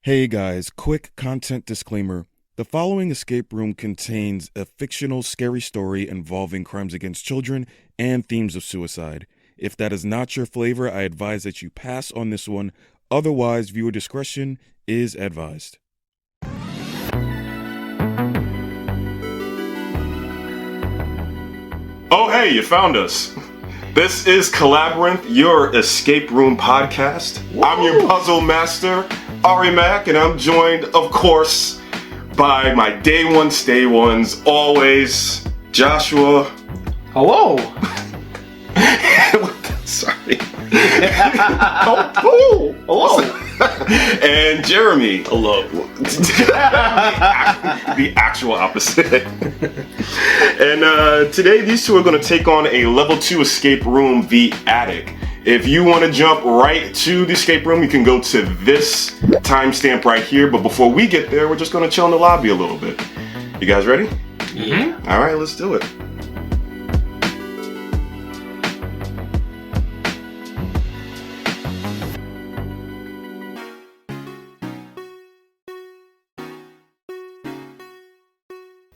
Hey guys, quick content disclaimer. The following escape room contains a fictional scary story involving crimes against children and themes of suicide. If that is not your flavor, I advise that you pass on this one. Otherwise, viewer discretion is advised. Oh, hey, you found us. This is Collabyrinth, your escape room podcast. Whoa. I'm your puzzle master, Ari Mack, and I'm joined, of course, by my day one, stay ones, always, Joshua. Hello. Sorry. Oh, hello. And Jeremy. Hello. The actual opposite. And today these two are going to take on a level 2 escape room, The Attic. If you want to jump right to the escape room, you can go to this timestamp right here. But before we get there, we're just going to chill in the lobby a little bit. You guys ready? Yeah. All right, let's do it.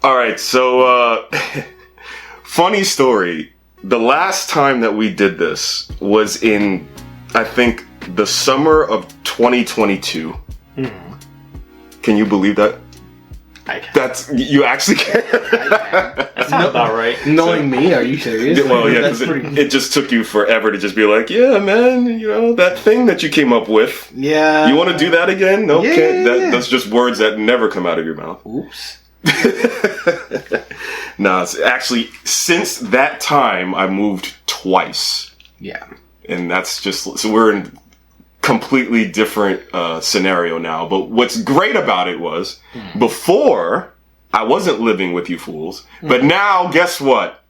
All right, so funny story. The last time that we did this was in, I think, the summer of 2022. Can you believe that? I can. That's, you actually can. That sounds about right. Knowing me, are you serious? Well, yeah, because it just took you forever to just be like, yeah, man, you know, that thing that you came up with. Yeah. You want to do that again? No, Yeah, can't. yeah. That's just words that never come out of your mouth. Oops. Nah, it's actually, since that time, I moved twice. Yeah. And that's just, so we're in completely different scenario now. But what's great about it was, before, I wasn't living with you fools. But now, guess what?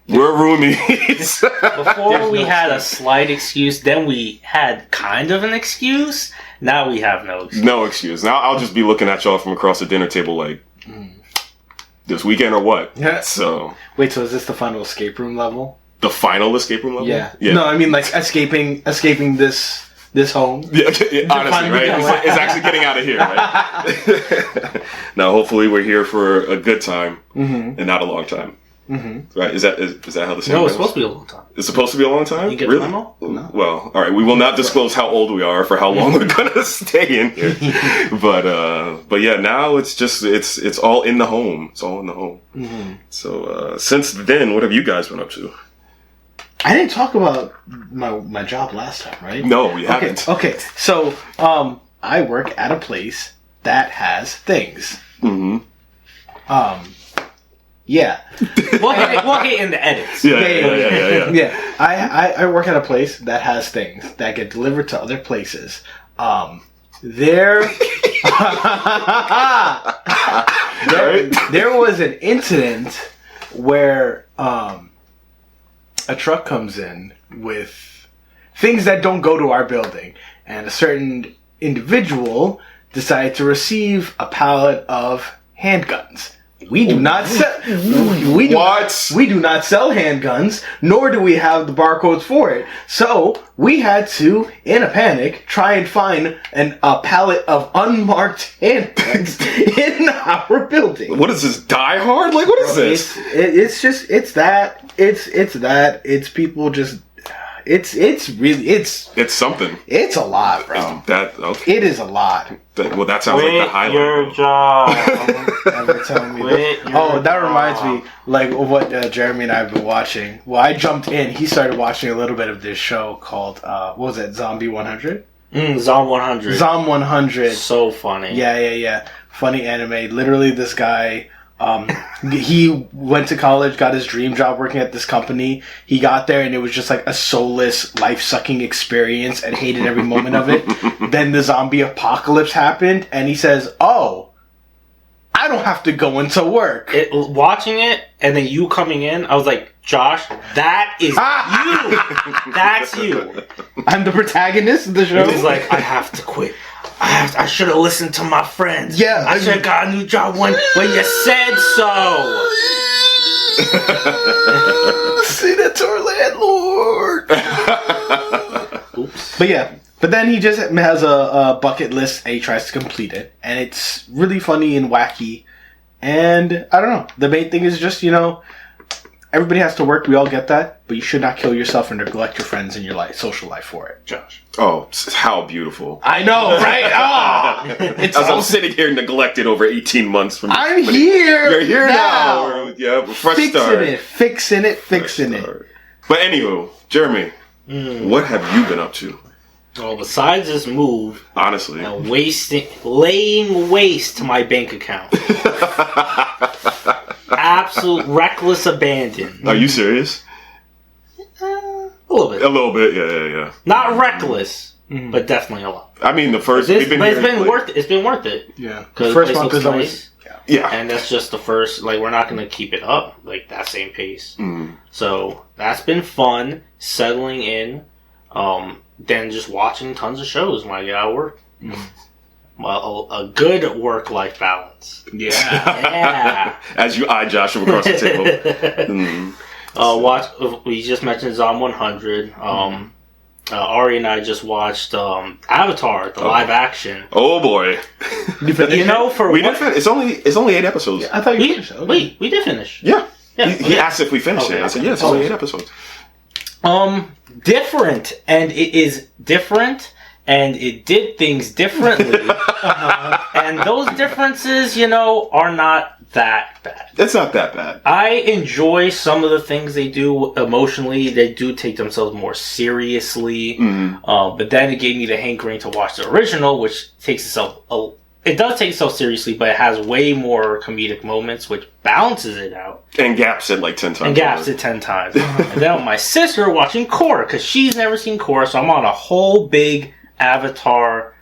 We're roomies. Before we had a slight excuse, then we had kind of an excuse. Now we have no excuse. No excuse. Now I'll just be looking at y'all from across the dinner table like, this weekend or what? Yeah. So. Wait, so is this the final escape room level? The final escape room level? Yeah. No, I mean like escaping this home. Yeah, honestly, right? It's actually getting out of here, right? Now, hopefully, we're here for a good time and not a long time. Right? Is that how the saying No, goes? it's supposed to be a long time. It's supposed to be a long time? You get really? the memo? No. Well, all right. We will not disclose how old we are for how long we're gonna stay in here. But yeah, now it's just it's all in the home. It's all in the home. So since then, what have you guys been up to? I didn't talk about my job last time, right? No, we haven't. Okay. So I work at a place that has things. Yeah. We'll hit in the edits. Yeah. I work at a place that has things that get delivered to other places. There was an incident where a truck comes in with things that don't go to our building, and a certain individual decided to receive a pallet of handguns. We do not sell. We do not sell handguns, nor do we have the barcodes for it. So we had to, in a panic, try and find a pallet of unmarked handguns in our building. What is this? Die Hard? Like, what is this? It's people just. It's something. It's a lot, bro. Okay. It is a lot. That sounds like the highlight. Your job. Never telling me that. That reminds me, like, of what Jeremy and I have been watching. Well, I jumped in. He started watching a little bit of this show called, what was it, Zombie 100? Zom 100. Zom 100. So funny. Yeah. Funny anime. Literally, this guy... he went to college, got his dream job working at this company. He got there and it was just like a soulless, life-sucking experience and hated every moment of it. Then the zombie apocalypse happened and he says, oh, I don't have to go into work. Watching it and then you coming in, I was like, Josh, that is you. That's you. I'm the protagonist of the show. He's like, I have to quit. I should have listened to my friends. Yeah, I should have got a new job when you said so. Say that to our landlord. Oops. But yeah, But then he just has a bucket list and he tries to complete it. And it's really funny and wacky. And I don't know. The main thing is just, everybody has to work. We all get that. But you should not kill yourself and neglect your friends in your social life for it. Josh. Oh, how beautiful. I know, right? As I'm sitting here neglected over 18 months from I'm here. You're here now. Yeah, fresh start. Fixing it. But anywho, Jeremy, what have you been up to? Well, besides this move, honestly, laying waste to my bank account. Absolute reckless abandon. Are you serious? A little bit. A little bit, yeah. Not reckless, but definitely a lot. I mean, it's been worth it. It's been worth it. Yeah. Because the first month is always... Yeah. And that's just the first, we're not going to keep it up, that same pace. So, that's been fun, settling in, then just watching tons of shows when I get out of work. Well, a good work-life balance. Yeah. As you eye Joshua across the table. We just mentioned Zom 100. Ari and I just watched Avatar, the live action. Oh boy! We didn't finish. It's only 8 episodes. Yeah, I thought you finished. Wait, we did finish. Yeah. He asked if we finished it. I said, it's only 8 episodes. Different, and it is different, and it did things differently, and those differences, are not that bad. It's not that bad. I enjoy some of the things they do emotionally. They do take themselves more seriously, but then it gave me the hankering to watch the original, which takes itself it does take itself seriously, but it has way more comedic moments, which balances it out. And gaps it 10 times. And gaps it 10 times. And then with my sister watching Korra, because she's never seen Korra, so I'm on a whole big Avatar,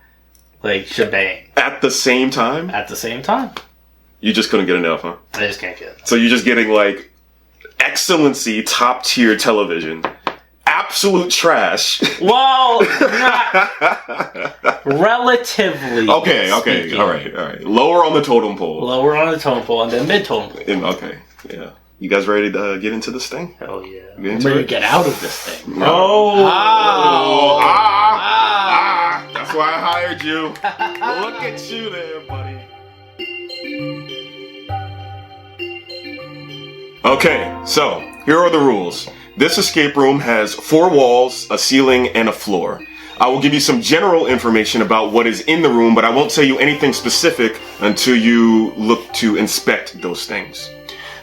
shebang. At the same time? At the same time. You just couldn't get enough, huh? I just can't get it. So you're just getting, excellency, top-tier television. Absolute trash. Well, not relatively. Okay, speaking. all right. Lower on the totem pole. Lower on the totem pole, and then mid-totem pole. Okay, yeah. You guys ready to get into this thing? Hell yeah. I'm ready to get out of this thing. That's why I hired you. Look at you there, buddy. Okay, so here are the rules. This escape room has 4 walls, a ceiling, and a floor. I will give you some general information about what is in the room, but I won't tell you anything specific until you look to inspect those things.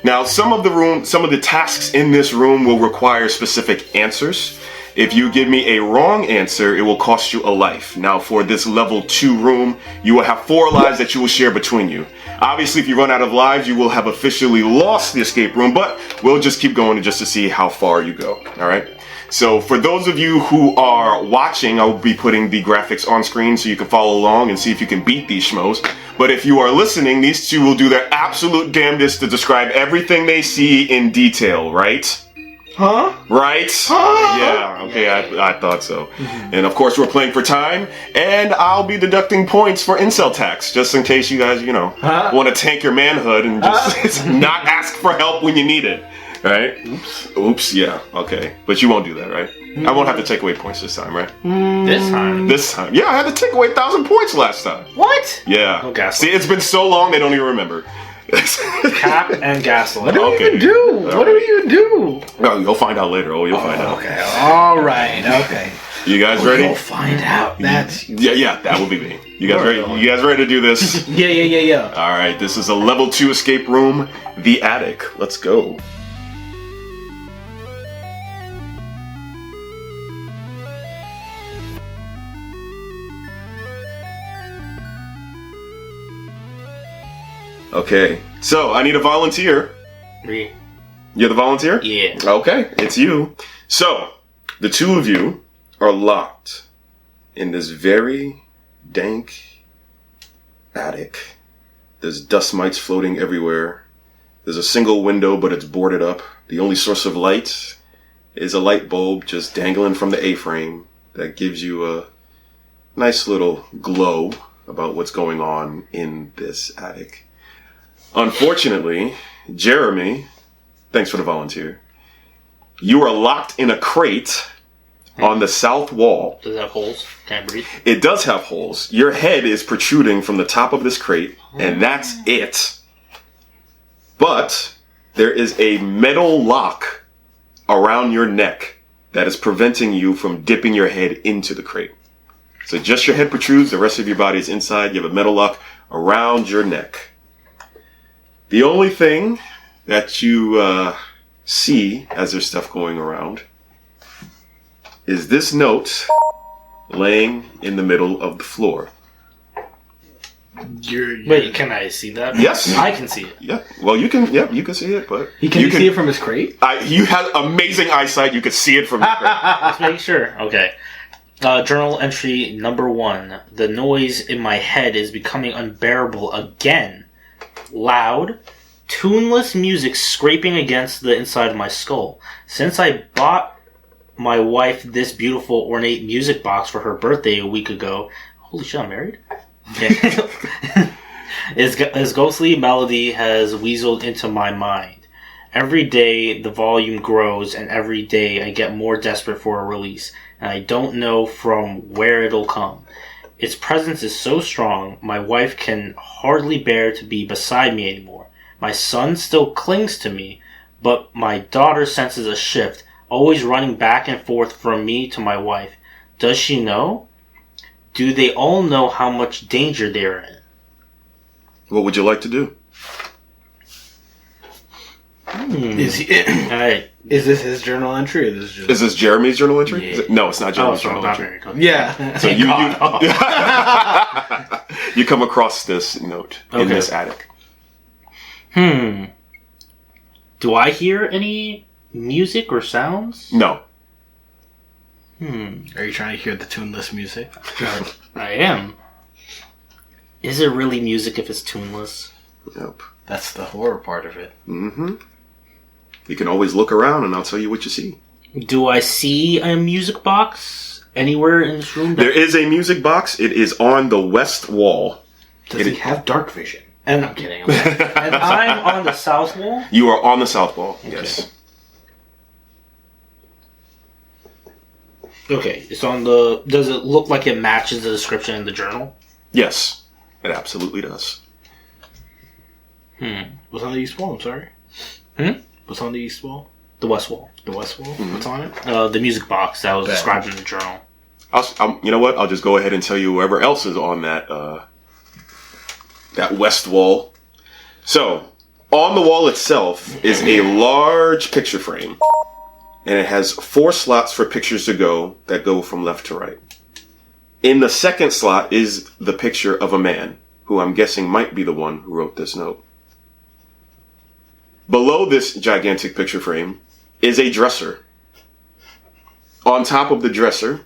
Now, some of the tasks in this room will require specific answers. If you give me a wrong answer, it will cost you a life. Now, for this level 2 room, you will have 4 lives that you will share between you. Obviously, if you run out of lives, you will have officially lost the escape room, but we'll just keep going just to see how far you go, alright? So, for those of you who are watching, I will be putting the graphics on screen so you can follow along and see if you can beat these schmoes. But if you are listening, these two will do their absolute damnedest to describe everything they see in detail, right? Huh? Right? Huh? Yeah, okay, I thought so. And of course, we're playing for time, and I'll be deducting points for incel tax, just in case you guys, want to tank your manhood and just not ask for help when you need it. Right? Oops, yeah, okay. But you won't do that, right? I won't have to take away points this time, right? This time? This time. Yeah, I had to take away 1,000 points last time. What? Yeah. No gaslight. See, it's been so long, they don't even remember. Cap and gaslight. What do we even do? What do we even do? No, you'll find out later. You'll find out. Okay, alright, okay. You guys ready? You'll find out. That's... Yeah, that will be me. You guys ready? You guys ready to do this? Yeah. Alright, this is a level 2 escape room, the attic. Let's go. Okay, so I need a volunteer. Me. You're the volunteer? Yeah. Okay, it's you. So, the 2 of you are locked in this very dank attic. There's dust mites floating everywhere. There's a single window, but it's boarded up. The only source of light is a light bulb just dangling from the A-frame that gives you a nice little glow about what's going on in this attic. Unfortunately, Jeremy, thanks for the volunteer, you are locked in a crate On the south wall. Does it have holes? Can I breathe? It does have holes. Your head is protruding from the top of this crate, and that's it. But there is a metal lock around your neck that is preventing you from dipping your head into the crate. So just your head protrudes, the rest of your body is inside. You have a metal lock around your neck. The only thing that you see as there's stuff going around is this note laying in the middle of the floor. Wait, can I see that? Yes. I can see it. Yeah. Well, you can see it, but Can you see it from his crate? You have amazing eyesight. You could see it from the crate. Let's make sure. Okay. Journal entry number 1. The noise in my head is becoming unbearable again. Loud, tuneless music scraping against the inside of my skull. Since I bought my wife this beautiful ornate music box for her birthday a week ago. Holy shit, I'm married? His ghostly melody has weaseled into my mind. Every day the volume grows, and every day I get more desperate for a release, and I don't know from where it'll come. Its presence is so strong, my wife can hardly bear to be beside me anymore. My son still clings to me, but my daughter senses a shift, always running back and forth from me to my wife. Does she know? Do they all know how much danger they're in? What would you like to do? Is this his journal entry, or is this Jeremy's journal entry? Yeah. No, it's not Jeremy's journal entry. Yeah. So you come across this note in this attic. Do I hear any music or sounds? No. Are you trying to hear the tuneless music? I am. Is it really music if it's tuneless? Yep. That's the horror part of it. Mm-hmm. You can always look around and I'll tell you what you see. Do I see a music box anywhere in this room? There is a music box. It is on the west wall. Does he have dark vision? And I'm kidding. And I'm on the south wall? You are on the south wall, yes. Okay, it's on the... Does it look like it matches the description in the journal? Yes, it absolutely does. What's on the east wall? I'm sorry. What's on the east wall? The west wall. The west wall? What's on it? The music box that was described in the journal. You know what? I'll just go ahead and tell you whoever else is on that that west wall. So, on the wall itself is a large picture frame. And it has 4 slots for pictures to go that go from left to right. In the second slot is the picture of a man, who I'm guessing might be the one who wrote this note. Below this gigantic picture frame is a dresser. On top of the dresser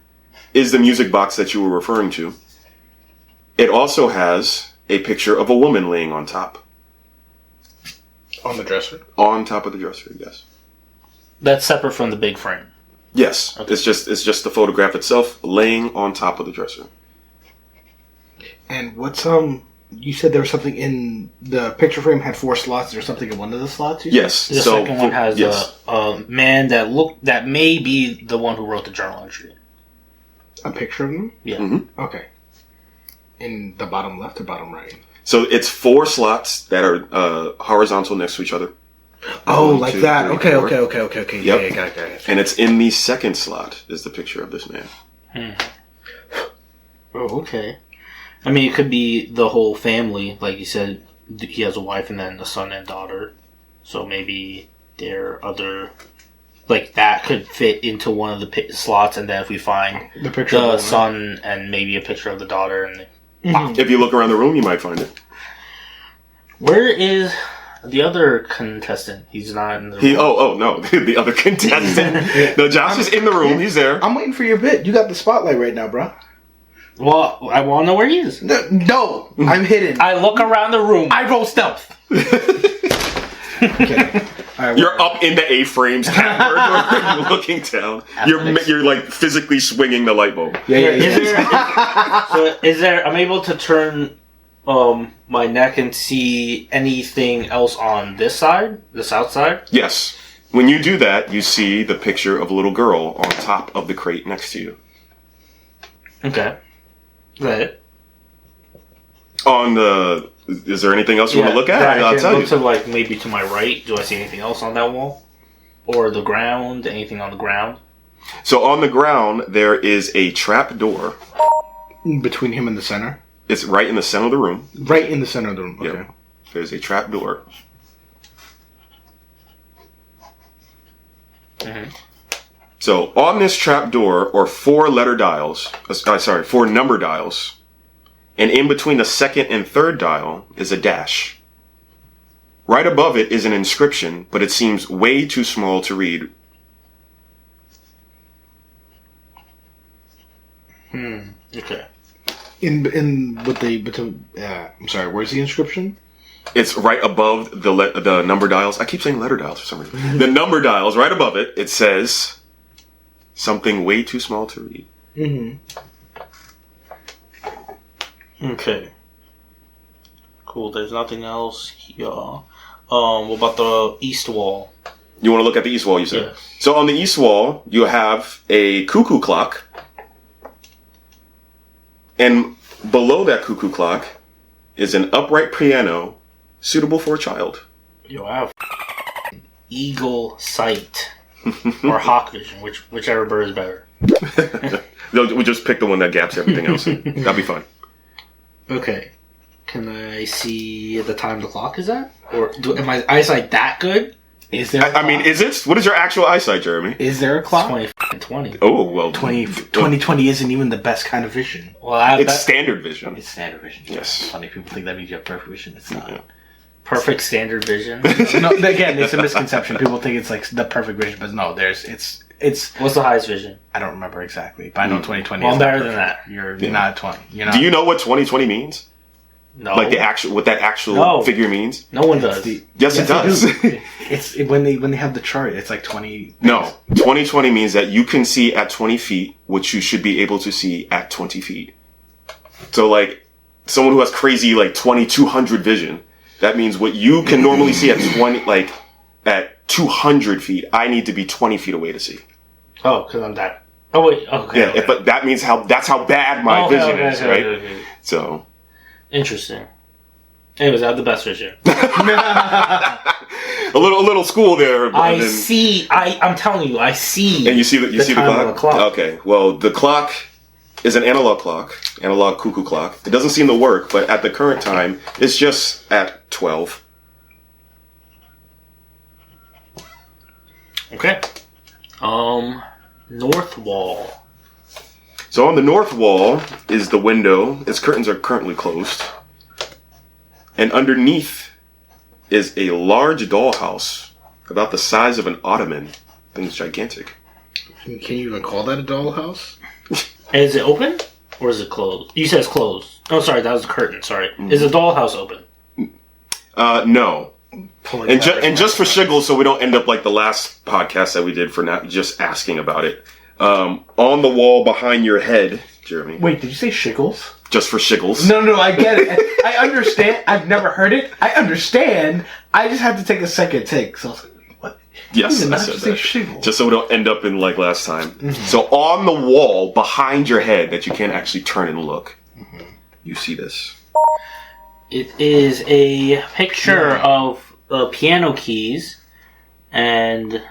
is the music box that you were referring to. It also has a picture of a woman laying on top. On the dresser? On top of the dresser, yes. That's separate from the big frame. Yes, okay. It's just the photograph itself laying on top of the dresser. And what's you said there was something in the picture frame had 4 slots. There's something in one of the slots. Yes. The second one has a man that may be the one who wrote the journal entry. A picture of him? Yeah. Mm-hmm. Okay. In the bottom left or bottom right? So it's 4 slots that are horizontal next to each other. Oh, 1, like 2, that. 3, Okay. 4. Yep. Yeah, got it. And it's in the second slot is the picture of this man. Oh, okay. I mean, it could be the whole family. Like you said, he has a wife and then a son and daughter. So maybe there are other... Like, that could fit into one of the slots, and then if we find the picture of the son and maybe a picture of the daughter... and If you look around the room, you might find it. Where is... the other contestant? He's not in the room. No, the other contestant. No, Josh is in the room. He's there. I'm waiting for your bit. You got the spotlight right now, bro. Well, I want to know where he is. No, I'm hidden. I look around the room. I roll stealth. Okay. Right, you're up in the A-frames, you're looking down. You're like physically swinging the light bulb. Yeah. Is there? I'm able to turn my neck and see anything else on this side, the south side? Yes. When you do that, you see the picture of a little girl on top of the crate next to you. Okay. Is that it? Is there anything else you want to look at? I'll tell you. To like maybe to my right. Do I see anything else on that wall? Or the ground? Anything on the ground? So on the ground, there is a trap door. Between him and the center? It's right in the center of the room. Right in the center of the room, okay. Yep. There's a trap door. Mm-hmm. So on this trap door are 4 number dials. And in between the second and third dial is a dash. Right above it is an inscription, but it seems way too small to read. Okay. I'm sorry, where's the inscription? It's right above the number dials. I keep saying letter dials for some reason. The number dials, right above it, it says something way too small to read. Mm-hmm. Okay. Cool, there's nothing else here. What about the east wall? You want to look at the east wall, you said? Yes. So on the east wall, you have a cuckoo clock. And below that cuckoo clock is an upright piano suitable for a child. Yo, I have eagle sight. Or hawk vision, whichever bird is better. We just pick the one that gaps everything else. That'll be fun. Okay. Can I see the time the clock is at? Or am my eyesight that good? Is there I mean, is it? What is your actual eyesight, Jeremy? Is there a clock? 2020. Oh, well. 2020 isn't even the best kind of vision. Well, it's standard vision. It's standard vision. Yes. Funny, people think that means you have perfect vision. It's not. Yeah. Perfect standard vision. No, again, it's a misconception. People think it's like the perfect vision, but no, it's What's the highest vision? I don't remember exactly, but I know 2020 Well, is I'm better than perfect. that. You're not 20. You're not. Do you know what 2020 means? No. Like what that actual figure means? No one does. Yes, it does. It's when they have the chart. It's like 20. No, 2020 means that you can see at 20 feet what you should be able to see at 20 feet. So, like, someone who has crazy, like, 2200 vision, that means what you can normally see at 200 feet, I need to be 20 feet away to see. Oh, because I'm that. Oh, wait. Okay. Yeah, okay. but that means that's how bad my vision is, right? Okay. So. Interesting. Anyways, I have the best vision. a little school there. I'm telling you, I see. And you see the clock? Okay. Well, the clock is an analog cuckoo clock. It doesn't seem to work, but at the current time, it's just at 12. Okay. North wall. So on the north wall is the window. Its curtains are currently closed. And underneath is a large dollhouse about the size of an ottoman. I think it's gigantic. Can you even call that a dollhouse? Is it open or is it closed? You said it's closed. Oh, sorry, that was the curtain. Sorry. Mm-hmm. Is the dollhouse open? No. And just for shiggles, so we don't end up like the last podcast that we did for not just asking about it. On the wall behind your head, Jeremy. Wait, did you say shiggles? Just for shiggles. No, I get it. I understand. I've never heard it. I understand. I just have to take a second take. So I was like, what? Yes, I said that. Shiggles. Just so we don't end up in like last time. Mm-hmm. So on the wall behind your head that you can't actually turn and look, you see this. It is a picture of piano keys and...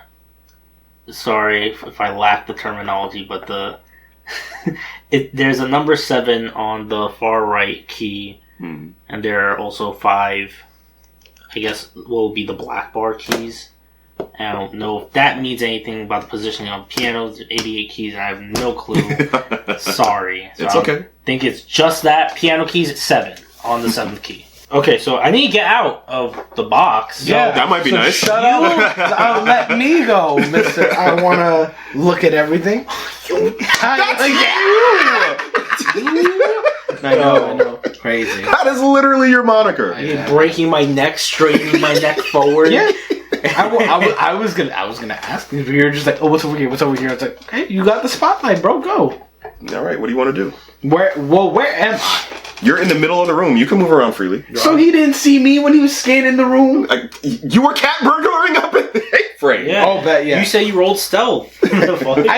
Sorry if I lack the terminology, but there's a number 7 on the far right key, and there are also 5, I guess, will be the black bar keys. I don't know if that means anything about the positioning of pianos. 88 keys, and I have no clue. Sorry. So it's okay. I think it's just that. Piano keys at 7 on the 7th key. Okay, so I need to get out of the box. Yeah, that might be nice. Shut up. Let me go, mister. I want to look at everything. I know. Crazy. That is literally your moniker. You're breaking my neck, straightening my neck forward. Yeah. I was gonna ask you. You're just like, oh, what's over here? What's over here? It's like, hey, you got the spotlight, bro. Go. All right. What do you want to do? Where am I? You're in the middle of the room. You can move around freely. So he didn't see me when he was scanning the room? You were cat burglaring up in... Hey, frame. Yeah. Oh, bet, yeah. You say you rolled stealth. I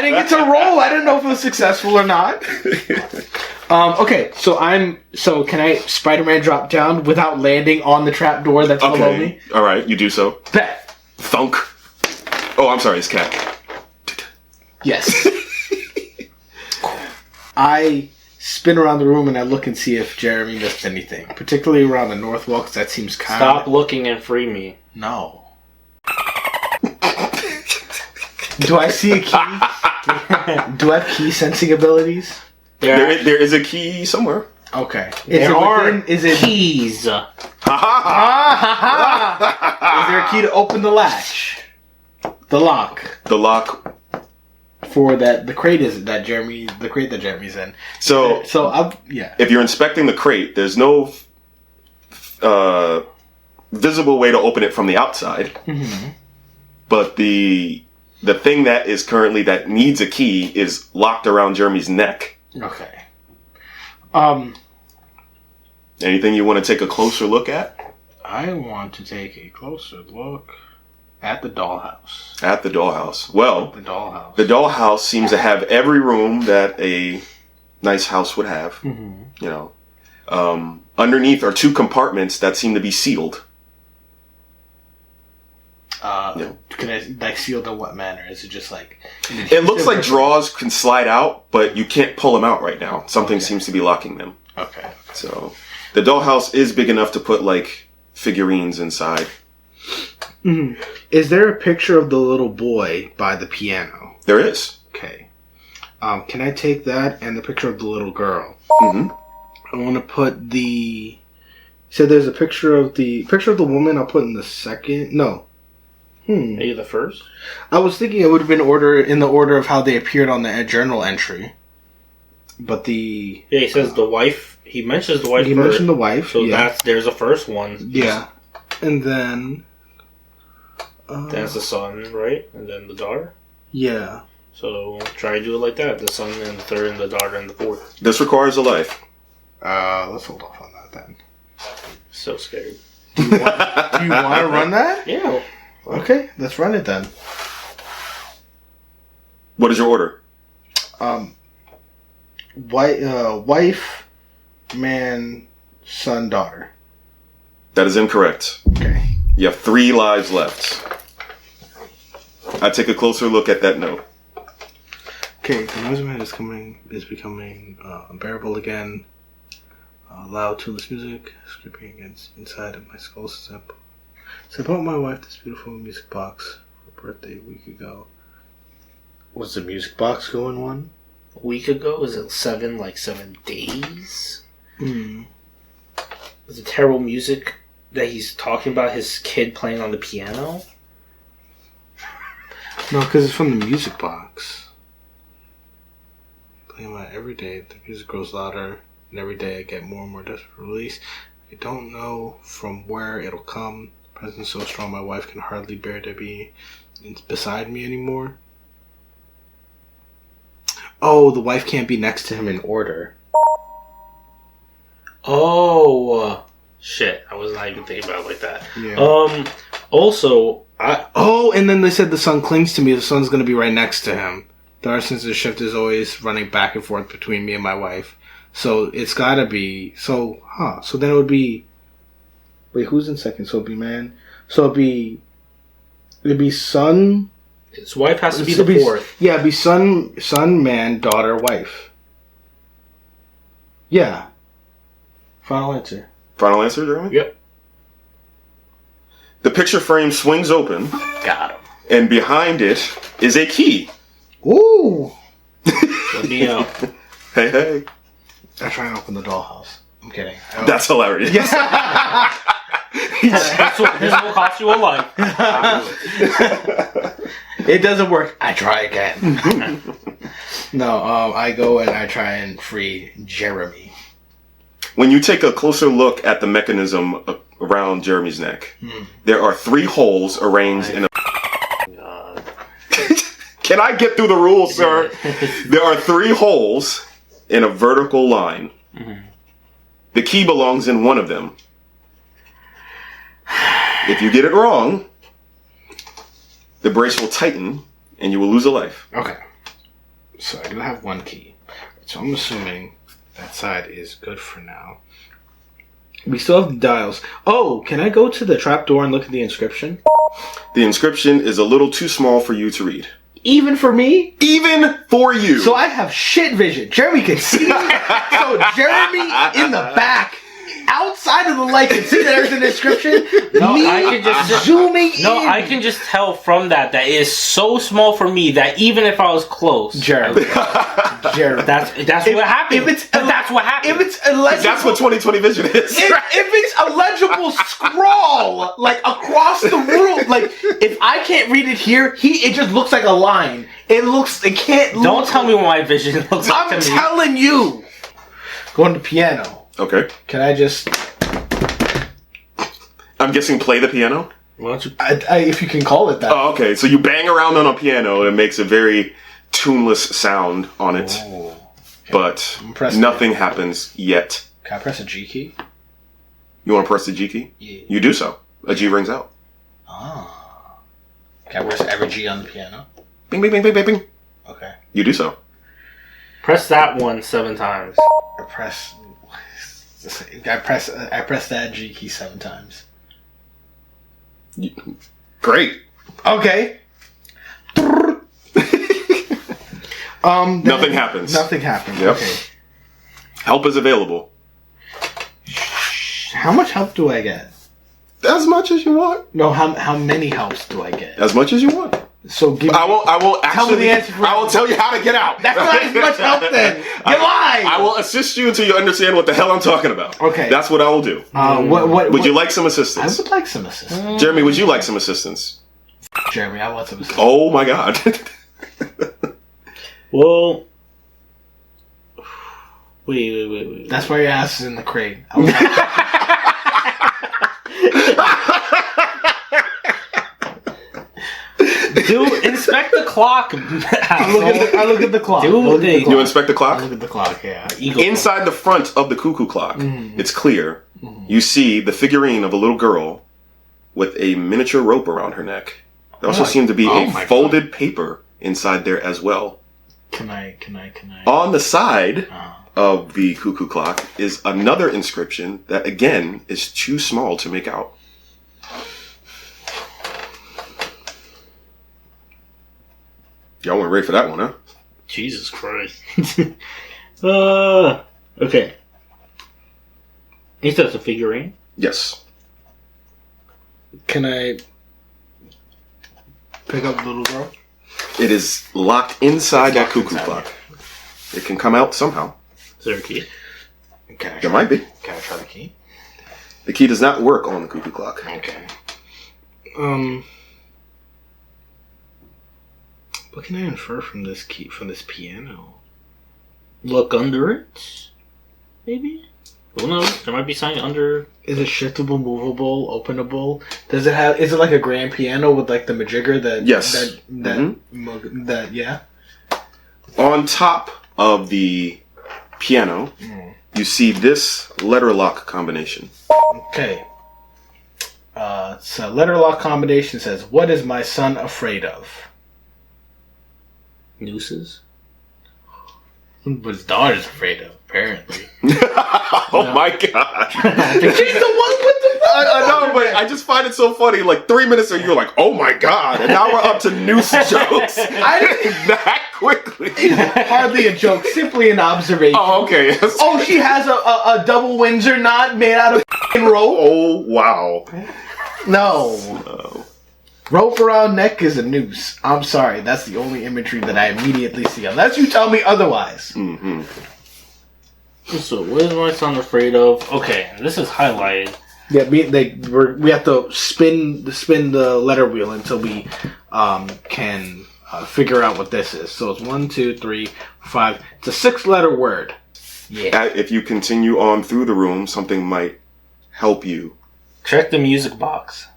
didn't get to roll. I didn't know if it was successful or not. Okay, so can I Spider-Man drop down without landing on the trap door that's below me? All right, you do so. Bet. Thunk. Oh, I'm sorry, it's cat. Yes. I spin around the room and I look and see if Jeremy missed anything, particularly around the north wall, because that seems kind of... Stop looking and free me. No. Do I see a key? Do I have key sensing abilities? There is a key somewhere. Okay. There are keys. keys. Is there a key to open the latch? The lock. The lock. For the crate that Jeremy's in. So if you're inspecting the crate, there's no visible way to open it from the outside. Mm-hmm. But the thing that needs a key is locked around Jeremy's neck. Okay. Anything you want to take a closer look at? I want to take a closer look at the dollhouse. At the dollhouse. Well, the dollhouse. The dollhouse seems to have every room that a nice house would have. Mm-hmm. You know, underneath are 2 compartments that seem to be sealed. Can I sealed in what manner? Is it just like? It looks like drawers can slide out, but you can't pull them out right now. Something seems to be locking them. Okay. So the dollhouse is big enough to put like figurines inside. Mm-hmm. Is there a picture of the little boy by the piano? There is. Okay. Can I take that and the picture of the little girl? Mm-hmm. I want to put the. So there's a picture of the woman. I'll put in the second. No. Are you the first? I was thinking it would have been in the order of how they appeared on the journal entry. But he says the wife. He mentions the wife. He mentioned the wife. So there's a first one. Yeah, and then that's the son, right? And then the daughter. Yeah. So try to do it like that: the son and the third, and the daughter and the fourth. This requires a life. Let's hold off on that then. So scared. Do you want to run that? Yeah. Okay, let's run it then. What is your order? Wife, man, son, daughter. That is incorrect. Okay. You have 3 lives left. I take a closer look at that note. Okay, the noise of my head is becoming unbearable again. Loud, tuneless music, scraping against inside of my skull. So I bought my wife this beautiful music box for her birthday a week ago. Was the music box going one? A week ago? Was it 7 days? Was it terrible music that he's talking about his kid playing on the piano? No, because it's from the music box. Playing that every day, the music grows louder, and every day I get more and more desperate for release. I don't know from where it'll come. Presence so strong my wife can hardly bear to be beside me anymore. Oh, the wife can't be next to him in order. Oh, shit. I was not even thinking about it like that. Yeah. Also, and then they said the son clings to me. The son's going to be right next to him. The sense of shift is always running back and forth between me and my wife. So it's got to be... So then it would be... Wait, who's in second? So it'd be man. So it'd be son. His wife has to be the fourth. Yeah, it'd be son, man, daughter, wife. Yeah. Final answer. Final answer, Jeremy? Yep. The picture frame swings open. Got him. And behind it is a key. Ooh. Let me know. Hey. I try and open the dollhouse. I'm kidding. That's hilarious. Yes. This will cost you a life. It doesn't work. I try again. No, I go and I try and free Jeremy. When you take a closer look at the mechanism around Jeremy's neck, there are 3 holes arranged in a... God. Can I get through the rules, sir? There are 3 holes in a vertical line. Mm-hmm. The key belongs in one of them. If you get it wrong, The brace will tighten, and you will lose a life. Okay. So I do have one key. So I'm assuming that side is good for now. We still have the dials. Oh, can I go to the trapdoor and look at the inscription? The inscription is a little too small for you to read. Even for me? Even for you. So I have shit vision. Jeremy can see me. So Jeremy in the back, outside of the light, can see that there's an inscription. No, me I can just zooming in. No, I can just tell from that it is so small for me that even if I was close, Jeremy. Jeremy. that's what happened. That's what happened. If it's illegible, That's what 2020 vision is. if it's a legible scrawl, like across the room, like if I can't read it here, it just looks like a line. It can't. Don't tell me what my vision looks like I'm to me. telling you. Going to piano. Okay. Can I just? I'm guessing play the piano? Why don't you? If you can call it that. Oh, okay. So you bang around on a piano and it makes a very tuneless sound on it. Oh. But pressing nothing happens yet. Can I press a G key? You want to press the G key? Yeah. You do so. A G rings out. Ah. Can I press every G on the piano? Bing, bing, bing, bing, bing, bing. Okay. You do so. Press that one 7 times. I press that G key 7 times. Great. Okay. Nothing happens. Nothing happens. Yep. Okay. Help is available. How much help do I get? As much as you want. No, how many helps do I get? As much as you want. So give me. I will actually. Tell me the answer. I will tell you how to get out. That's not as much help then. You lied. I will assist you until you understand what the hell I'm talking about. Okay. That's what I will do. Would you like some I assistance? would like some assistance. Jeremy, would you like some assistance? Jeremy, I want some assistance. Oh my god. Well, wait. That's why your ass is in the crate. Dude, inspect the clock. I look at the clock. You inspect the clock? I look at the clock, yeah. Inside the front of the cuckoo clock, it's clear. You see the figurine of a little girl with a miniature rope around her neck. There also seemed to be a folded paper inside there as well. Can I? On the side of the cuckoo clock is another inscription that, again, is too small to make out. Y'all weren't ready for that one, huh? Jesus Christ. Okay. You said it's a figurine? Yes. Can I pick up the little girl? It is locked inside that cuckoo clock. It can come out somehow. Is there a key? There might be. Can I try the key? The key does not work on the cuckoo clock. Okay. What can I infer from this key, from this piano? Look under it? Maybe? Well, no, there might be something under. Is it shiftable, movable, openable? Does it have? Is it like a grand piano with like the majigger that? Yes. That yeah. On top of the piano, you see this letter lock combination. Okay. It's a letter lock combination. Says, "What is my son afraid of?" Nooses? What his daughter's afraid of, apparently. Oh my god. She's the one with the... I know, but I just find it so funny. Like 3 minutes ago, you're like, oh my god. And now we're up to noose jokes. I didn't... That quickly. Hardly a joke, simply an observation. Oh, okay. Yes. Oh, she has a double Windsor knot made out of rope? Oh, wow. No. Rope around neck is a noose. I'm sorry, that's the only imagery that I immediately see, unless you tell me otherwise. Mm-hmm. So, what is my son afraid of? Okay, this is highlighted. Yeah, we have to spin the letter wheel until we can figure out what this is. So it's 1, 2, 3, 5. It's a 6-letter word. Yeah. If you continue on through the room, something might help you. Check the music box.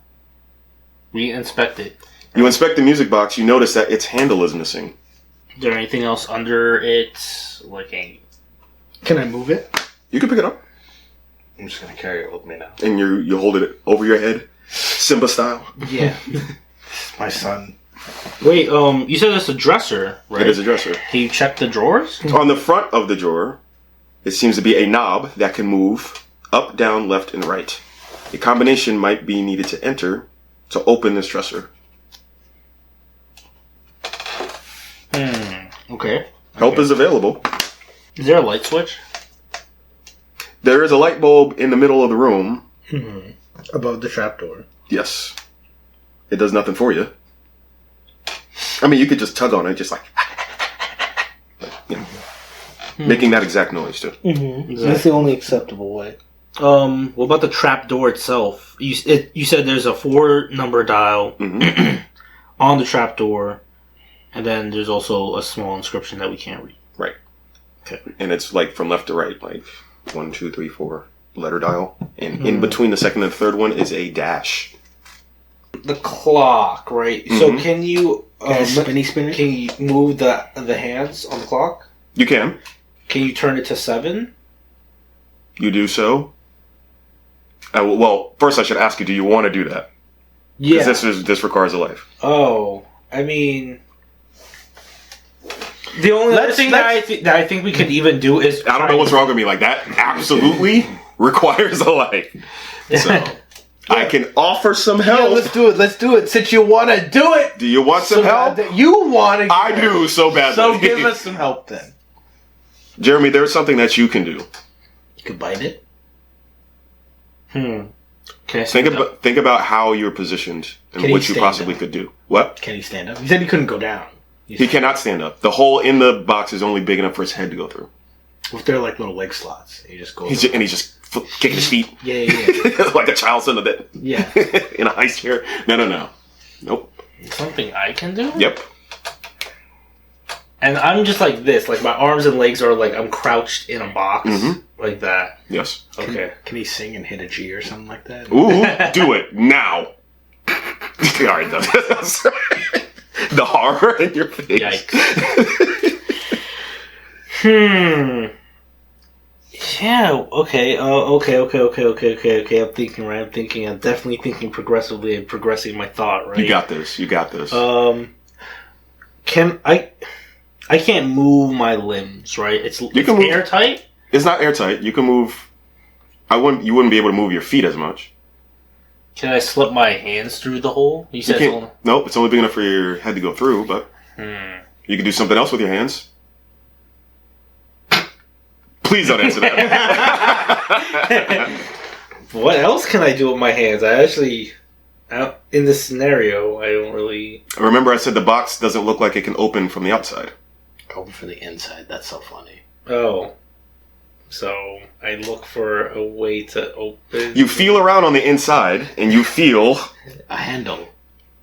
Re-inspect it. You inspect the music box, you notice that its handle is missing. Is there anything else under it? Can I move it? You can pick it up. I'm just going to carry it with me now. And you hold it over your head, Simba style. Yeah. My son. Wait, you said it's a dresser, right? It is a dresser. Can you check the drawers? On the front of the drawer, it seems to be a knob that can move up, down, left, and right. A combination might be needed to enter to open this dresser. Okay. Help is available. Is there a light switch? There is a light bulb in the middle of the room. Above the trapdoor. Yes. It does nothing for you. I mean, you could just tug on it, just like, you know, making that exact noise too. That's the only acceptable way. What about the trap door itself? You said there's a 4-number dial on the trap door, and then there's also a small inscription that we can't read. Right. Okay. And it's like from left to right, like 1, 2, 3, 4 letter dial. And in between the second and third one is a dash. The clock, right? So can you spinny? Can you move the hands on the clock? You can. Can you turn it to 7? You do so. Well, first I should ask you, do you want to do that? Yeah. Because this requires a life. Oh, I mean, the only other thing that I think we could even do is I don't know what's wrong with me. Like, that absolutely requires a life. So I can offer some help. Yeah, let's do it. Since you want to do it. Do you want some help? You want to. I do so badly. So give us some help then. Jeremy, there's something that you can do. You could bite it. Okay. Think about how you're positioned and what you possibly could do. What? Can he stand up? You said he couldn't go down. He cannot stand up. The hole in the box is only big enough for his head to go through. If they're like little leg slots, he just goes. He's just kicking his feet. Yeah. Like a child's in a bit. Yeah. In a high chair. No. Nope. Something I can do? Yep. And I'm just like this. Like, my arms and legs are like I'm crouched in a box. Like that. Yes. Okay. Can he sing and hit a G or something like that? Ooh, do it now. Alright, that's the horror in your face. Yikes. Yeah, okay. Okay. I'm thinking, right? I'm definitely thinking progressively and progressing my thought, right? You got this. I can't move my limbs, right? It's airtight? It's not airtight. You can move. You wouldn't be able to move your feet as much. Can I slip my hands through the hole? You said Nope, it's only big enough for your head to go through, but you can do something else with your hands. Please don't answer that. What else can I do with my hands? In this scenario, I don't really... Remember I said the box doesn't look like it can open from the outside. Open from the inside. That's so funny. Oh. So, I look for a way to open... You feel around on the inside, and you feel... a handle.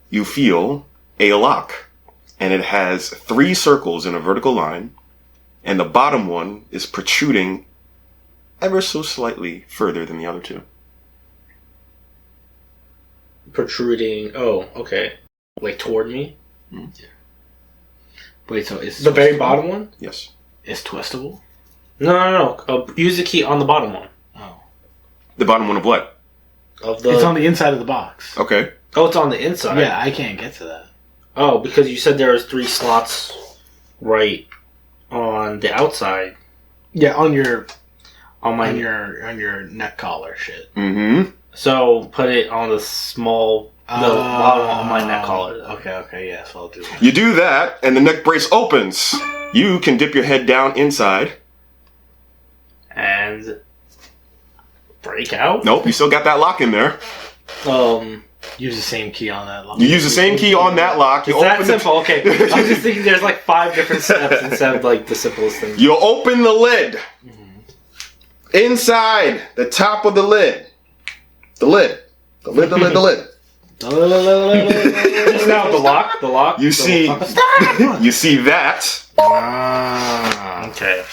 You feel a lock. And it has 3 circles in a vertical line, and the bottom one is protruding ever so slightly further than the other 2. Protruding... Oh, okay. Like toward me? Yeah. Wait, so it's... The very bottom one? Yes. It's twistable? No. Use the key on the bottom one. Oh. The bottom one of what? It's on the inside of the box. Okay. Oh, it's on the inside? Yeah, I can't get to that. Oh, because you said there was 3 slots right on the outside. Yeah, on your neck collar shit. Mm-hmm. So put it on the bottom of my neck collar. Okay, yes, I'll do that. You do that, and the neck brace opens. You can dip your head down inside. And break out? Nope, you still got that lock in there. Use the same key on that lock. You use the same key on that lock. It's that simple, okay. I was just thinking there's like 5 different steps instead of like the simplest thing. You open the lid. Inside the top of the lid. The lid. Just now, the lock. You see that. Okay.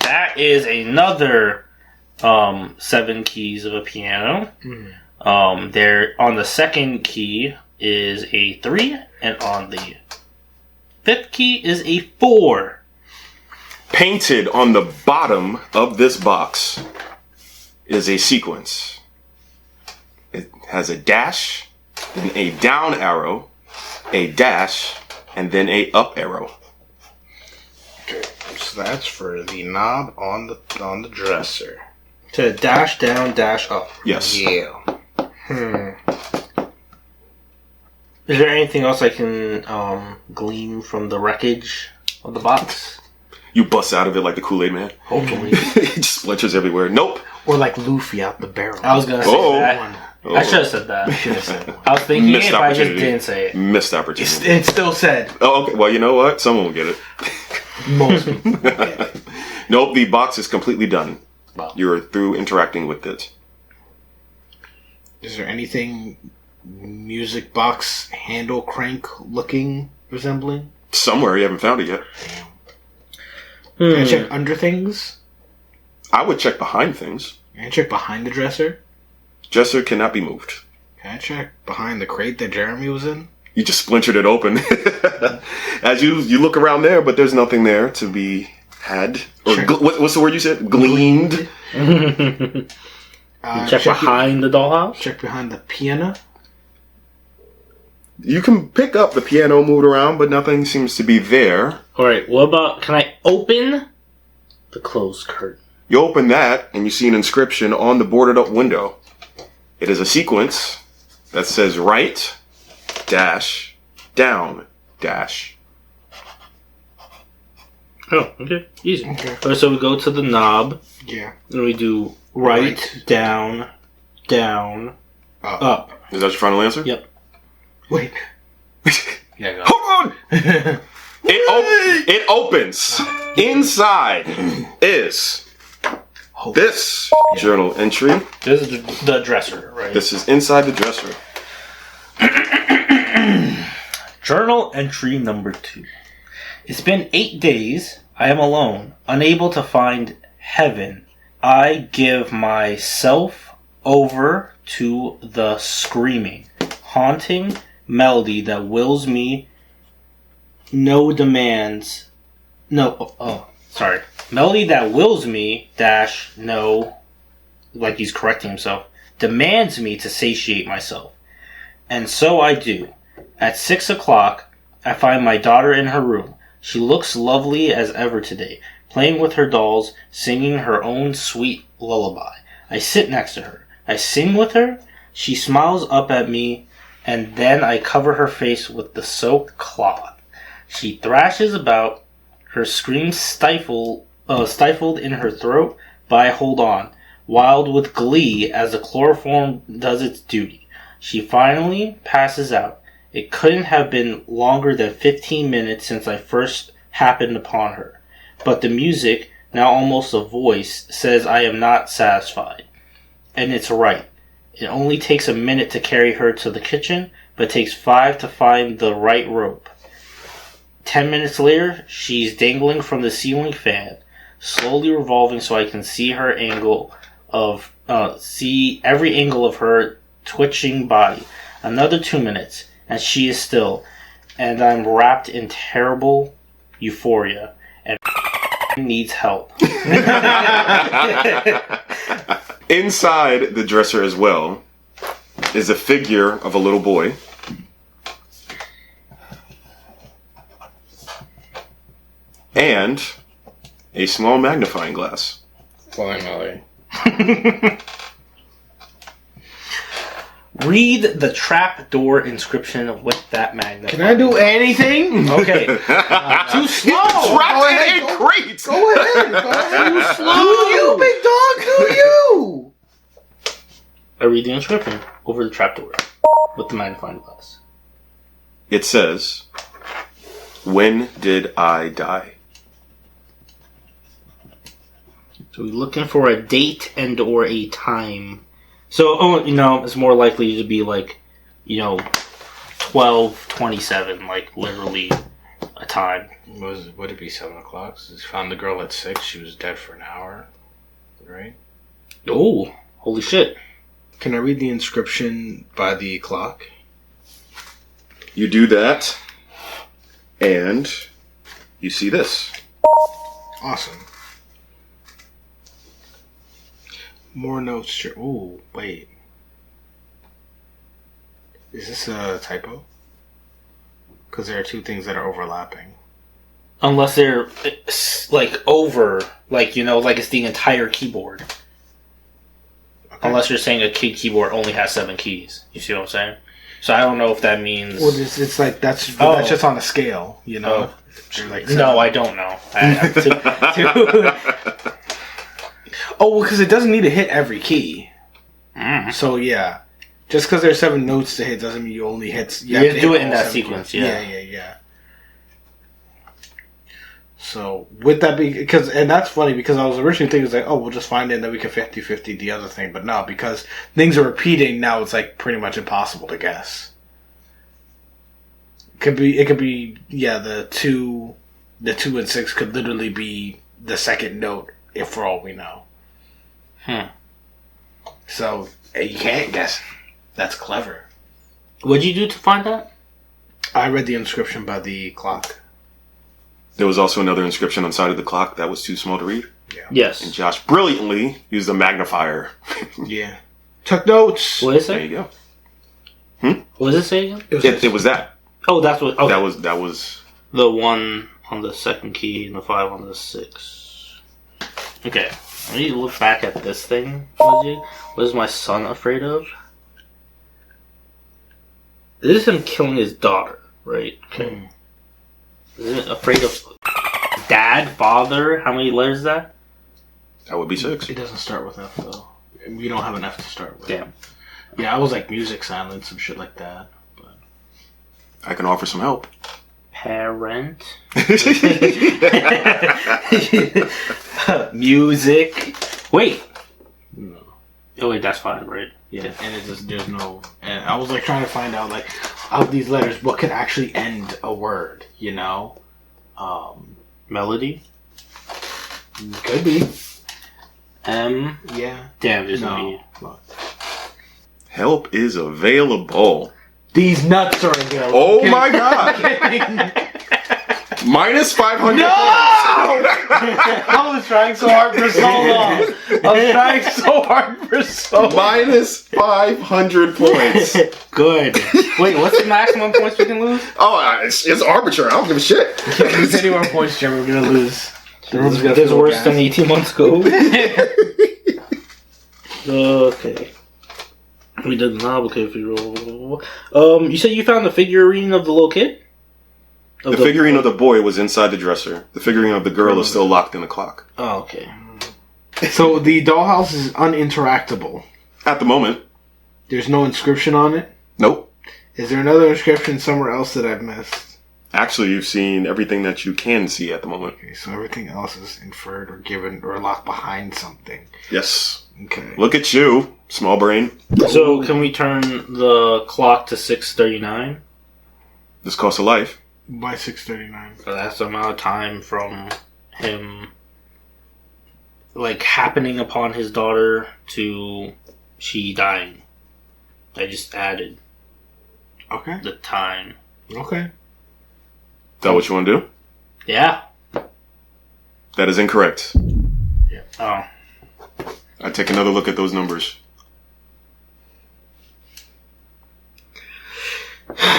That is another 7 keys of a piano. There on the second key is a 3, and on the 5th key is a 4. Painted on the bottom of this box is a sequence. It has a dash, then a down arrow, a dash, and then a up arrow. Okay, so that's for the knob on the dresser. To dash down, dash up. Yes. Yeah. Is there anything else I can glean from the wreckage of the box? You bust out of it like the Kool-Aid Man. Hopefully. It just splinters everywhere. Nope. Or like Luffy out the barrel. I was gonna say that. Oh. I should have said that. I was thinking it, but I just didn't say it. Missed opportunity. It's still said. Oh, okay. Well, you know what? Someone will get it. Most people. Nope, the box is completely done. Wow. You're through interacting with it. Is there anything music box handle crank looking resembling? Somewhere, you haven't found it yet. Can I check under things? I would check behind things. Can I check behind the dresser? Dresser cannot be moved. Can I check behind the crate that Jeremy was in? You just splintered it open. As you look around there, but there's nothing there to be had. Or Sure. what's the word you said? Gleaned? Check behind the dollhouse? Check behind the piano. You can pick up the piano moved around, but nothing seems to be there. Alright, what about, can I open the closed curtain? You open that, and you see an inscription on the boarded up window. It is a sequence that says right, dash, down, dash. Oh, okay. Easy. Okay. Alright, so we go to the knob, Yeah. and we do right, down, down, up. Is that your final answer? Yep. Wait. Yeah, go. Hold on! It opens. Inside is this journal entry. This is the dresser, right? This is inside the dresser. Journal entry number 2. It's been 8 days. I am alone, unable to find heaven. I give myself over to the screaming, haunting melody that wills me melody that wills me like he's correcting himself, demands me to satiate myself. And so I do. At 6 o'clock, I find my daughter in her room. She looks lovely as ever today, playing with her dolls, singing her own sweet lullaby. I sit next to her. I sing with her. She smiles up at me, and then I cover her face with the soaked cloth. She thrashes about, her screams stifled in her throat, but I hold on, wild with glee as the chloroform does its duty. She finally passes out. It couldn't have been longer than 15 minutes since I first happened upon her. But the music, now almost a voice, says I am not satisfied. And it's right. It only takes a minute to carry her to the kitchen, but takes 5 to find the right rope. 10 minutes later, she's dangling from the ceiling fan, slowly revolving so I can see her see every angle of her twitching body. Another 2 minutes, and she is still, and I'm wrapped in terrible euphoria, and needs help. Inside the dresser as well is a figure of a little boy. And a small magnifying glass. Finally. Read the trapdoor inscription with that magnet. Can I do anything? Okay. Too slow. Trapped in a crate! Go ahead. Too slow. Do you, big dog. Do you? I read the inscription over the trapdoor with the magnifying glass. It says, "When did I die?" So we're looking for a date and or a time. So, it's more likely to be like, 12:27, like literally a time. Would it be 7 o'clock? She found the girl at 6. She was dead for an hour. Right? Oh, holy shit. Can I read the inscription by the clock? You do that, and you see this. Awesome. More notes. Ooh, wait. Is this a typo? because there are two things that are overlapping. Unless they're, like, over, like, you know, like it's the entire keyboard. Okay. Unless you're saying a keyboard only has 7 keys. You see what I'm saying? So I don't know if that means... Well, it's like, that's just on a scale, you know? Like no, I don't know. Oh, because it doesn't need to hit every key. So, yeah. Just because there's 7 notes to hit doesn't mean you only hit... You have to do it in that sequence, Yeah. So, with that being... And that's funny, because I was originally thinking, like, oh, we'll just find it and then we can 50-50 the other thing. But no, because things are repeating, now it's, like, pretty much impossible to guess. It could be, the 2 and 6 could literally be the second note, if for all we know. So, you can't guess. That's clever. What'd you do to find that? I read the inscription by the clock. There was also another inscription on the side of the clock that was too small to read. Yeah. Yes. And Josh brilliantly used a magnifier. Yeah. Took notes. What is it? There you go. What does it say again? It was that. Oh, that's what... Okay. That was... The 1 on the second key and the 5 on the 6. Okay. Let me look back at this thing. What is my son afraid of? This is him killing his daughter, right? Okay. Isn't it afraid of dad, father? How many letters is that? That would be 6. It doesn't start with F, though. We don't have an F to start with. Damn. Yeah, I was like music, silence, some shit like that. But I can offer some help. Parent. Music. Wait. No. Oh wait, that's fine, right? Yeah, and it just there's no. And I was like trying to find out like of these letters what could actually end a word. You know, Melody. Could be. M. Yeah. Damn, there's no. no. Help is available. These nuts are available. Oh my god! Minus 500 No! points. I was trying so hard for so long. Minus 500 points. Good. Wait, what's the maximum points we can lose? Oh, it's arbitrary. I don't give a shit. If you lose any more points, Jim, we're gonna lose. This is worse than 18 months ago. Okay. We did not. Okay, if you roll. You said you found the figurine of the little kid? The figurine of the boy was inside the dresser. The figurine of the girl is still locked in the clock. Oh, okay. So the dollhouse is uninteractable. At the moment. There's no inscription on it? Nope. Is there another inscription somewhere else that I've missed? Actually, you've seen everything that you can see at the moment. Okay, so everything else is inferred or given or locked behind something. Yes. Okay. Look at you, small brain. So, can we turn the clock to 6:39? This costs a life. By 6:39. So that's the amount of time from him, like, happening upon his daughter to she dying. I just added Okay. the time. Okay. Is that what you want to do? Yeah. That is incorrect. Yeah. Oh. I take another look at those numbers.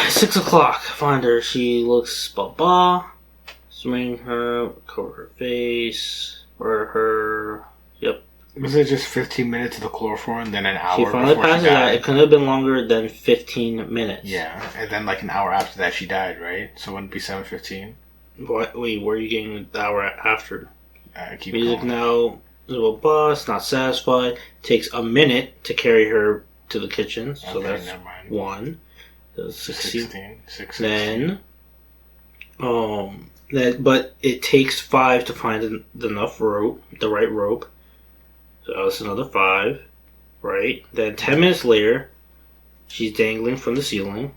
6 o'clock. Find her. She looks blah. Swimming her, cover her face, or her. Yep. Was it just 15 minutes of the chloroform, then an hour She finally before passes she died? that. It couldn't have been longer than 15 minutes. Yeah, and then like an hour after that she died, right? So it wouldn't be 7:15. What? Wait, where are you getting the hour after? Keep Music going. now. Little bus, not satisfied. Takes a minute to carry her to the kitchen. So Okay, that's never mind. 1. That's 16. 16. Then, but it takes 5 to find enough rope, the right rope. So that's another 5, right? Then 10 minutes later, she's dangling from the ceiling.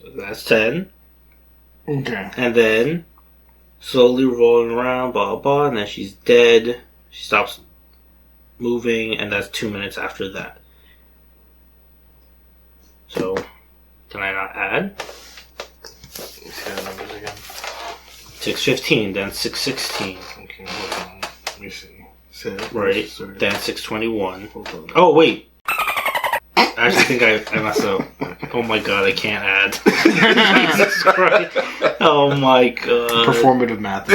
So that's 10. Okay. And then, slowly revolving around, blah, blah, and then she's dead. She stops moving, and that's 2 minutes after that. So, can I not add? Let's see the numbers again. 6:15, then 6:16. Okay, hold on. Let me see. Right, Sorry. then 6:21. Hold on. Oh, wait. I actually think I messed up. Oh my god, I can't add. Jesus Christ. Oh my god. Performative math.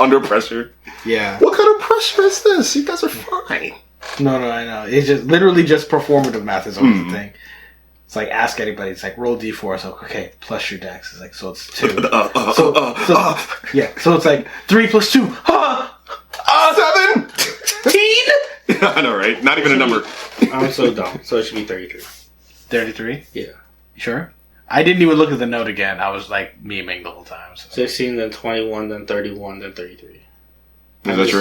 Under pressure. Yeah. What kind of pressure is this? You guys are fine. No, I know. It's just literally just performative math is always the thing. It's like ask anybody. It's like roll d4. So okay, plus your dex. It's like so it's 2. Yeah. So it's like 3 plus 2. 7. Teen. I know, right? Not even a number. I'm so dumb. So it should be 33. 33. Yeah. You sure? I didn't even look at the note again. I was like memeing the whole time. So. 16, then 21, then 31, then 33. I'm just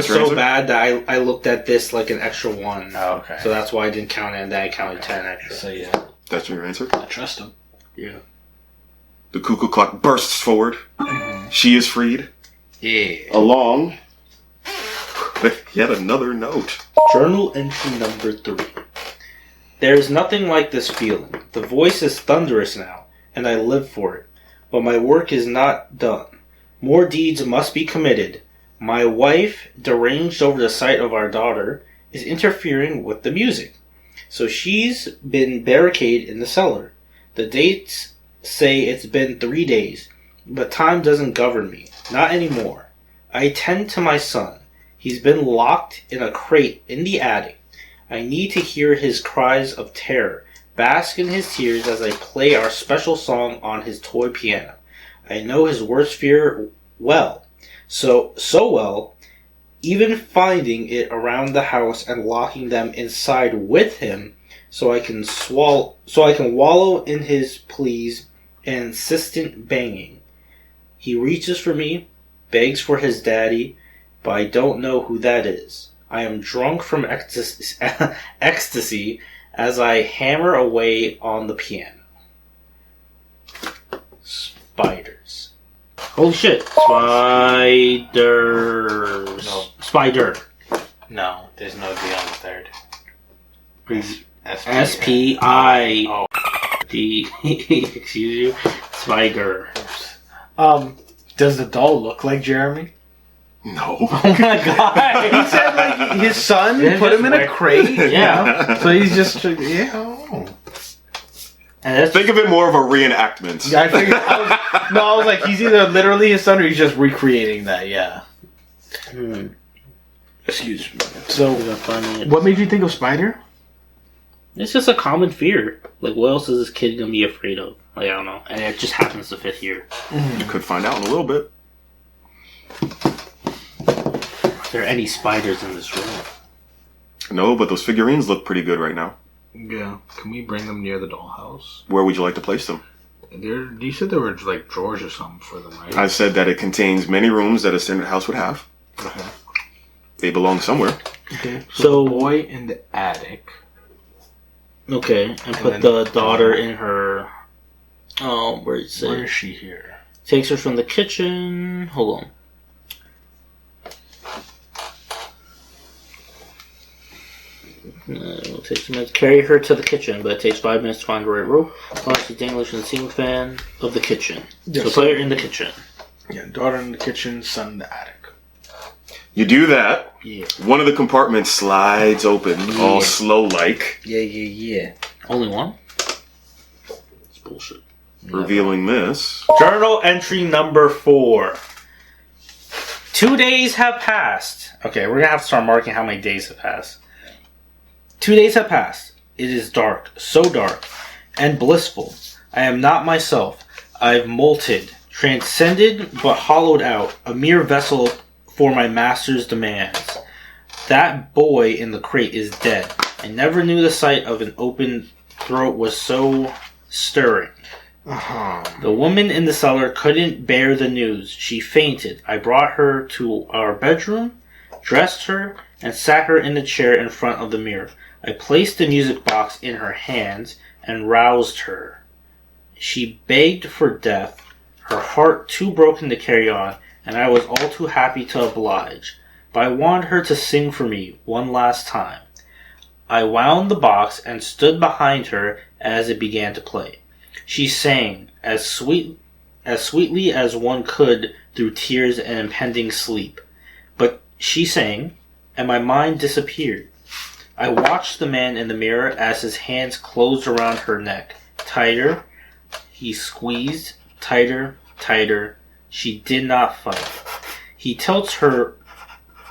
so answer? bad that I looked at this like an extra 1. Oh, okay. So that's why I didn't count it, and then I counted 10 extra. So yeah, That's your answer? I trust him. Yeah. The cuckoo clock bursts forward. She is freed. Yeah. Along with yet another note. Journal entry number 3. There is nothing like this feeling. The voice is thunderous now, and I live for it. But my work is not done. More deeds must be committed. My wife, deranged over the sight of our daughter, is interfering with the music. So she's been barricaded in the cellar. The dates say it's been 3 days, but time doesn't govern me. Not anymore. I tend to my son. He's been locked in a crate in the attic. I need to hear his cries of terror, bask in his tears as I play our special song on his toy piano. I know his worst fear well. So well, even finding it around the house and locking them inside with him so I can wallow in his pleas and insistent banging. He reaches for me, begs for his daddy, but I don't know who that is. I am drunk from ecstasy as I hammer away on the piano. Spiders. Holy shit. Spiders. No. Spider. No, there's no D on the third. S-P-I. Oh. D. Excuse you. Spider. Does the doll look like Jeremy? No. Oh my god. He said like his son Yeah, put him in a just crate. Yeah. So he's just oh. And that's Think of it more of a reenactment. Yeah, I was like, he's either literally his son or he's just recreating that. Yeah. Excuse me. So, what made you think of Spider? It's just a common fear. Like, what else is this kid gonna be afraid of? Like, I don't know. And it just happens the 5th year. You could find out in a little bit. Are there any spiders in this room? No, but those figurines look pretty good right now. Yeah. Can we bring them near the dollhouse? Where would you like to place them? You said there were like drawers or something for them, right? I said that it contains many rooms that a standard house would have. Okay. They belong somewhere. Okay. So- the boy in the attic. Okay, and put then- the daughter in her... where is it? Where is she here? Takes her from the kitchen... Hold on. It'll take some minutes. Carry her to the kitchen, but it takes 5 minutes to find the right rope. Watch the English and the ceiling fan of the kitchen. Yes. So put her in the kitchen. Yeah, daughter in the kitchen, son in the attic. You do that. Yeah. One of the compartments slides open, all slow-like, Yeah. Only one? It's bullshit. revealing this. Journal entry number 4. 2 days have passed. Okay, we're gonna have to start marking how many days have passed. 2 days have passed. It is dark, so dark, and blissful. I am not myself. I've molted, transcended, but hollowed out, a mere vessel for my master's demands. That boy in the crate is dead. I never knew the sight of an open throat was so stirring. The woman in the cellar couldn't bear the news. She fainted. I brought her to our bedroom, dressed her, and sat her in the chair in front of the mirror. I placed the music box in her hands and roused her. She begged for death, her heart too broken to carry on, and I was all too happy to oblige. But I wanted her to sing for me one last time. I wound the box and stood behind her as it began to play. She sang as sweetly as one could through tears and impending sleep. But she sang, and my mind disappeared. I watched the man in the mirror as his hands closed around her neck. Tighter. He squeezed. Tighter. Tighter. She did not fight. He tilts her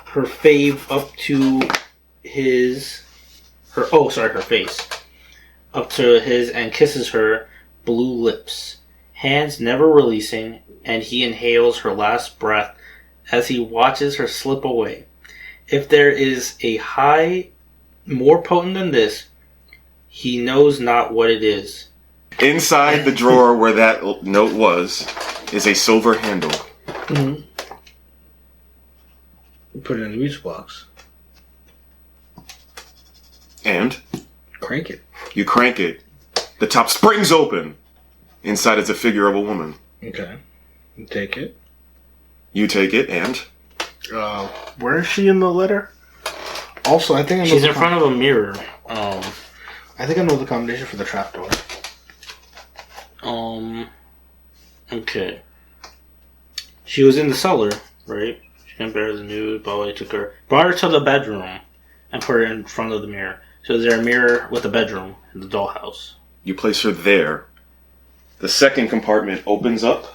fave up to her face. Up to his and kisses her blue lips. Hands never releasing, and he inhales her last breath as he watches her slip away. If there is a high more potent than this, he knows not what it is. Inside the drawer where that note was is a silver handle. Mm-hmm. Put it in the music box. And? Crank it. You crank it. The top springs open. Inside is a figure of a woman. Okay. You take it. You take it and? Where is she in the letter? Also, I think I know she's in front of a mirror. I think I know the combination for the trapdoor. Okay. She was in the cellar, right? She couldn't bear the nude. Bowie brought her to the bedroom, and put her in front of the mirror. So is there a mirror with a bedroom in the dollhouse? You place her there. The second compartment opens up,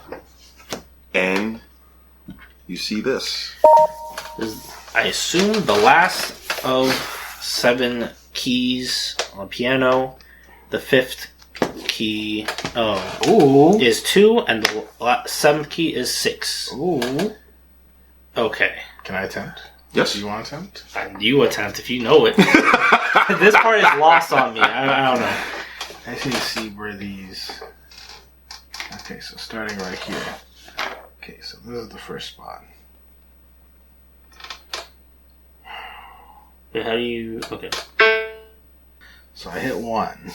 and you see this. I assume the last of 7 keys on the piano. The 5th key is 2, and the 7th key is 6. Ooh. Okay. Can I attempt? Yes. Do you want to attempt? You attempt if you know it. This part is lost on me. I don't know. I just need to see where these... Okay, so starting right here. Okay, so this is the first spot. Wait, how do you... Okay. So I hit 1.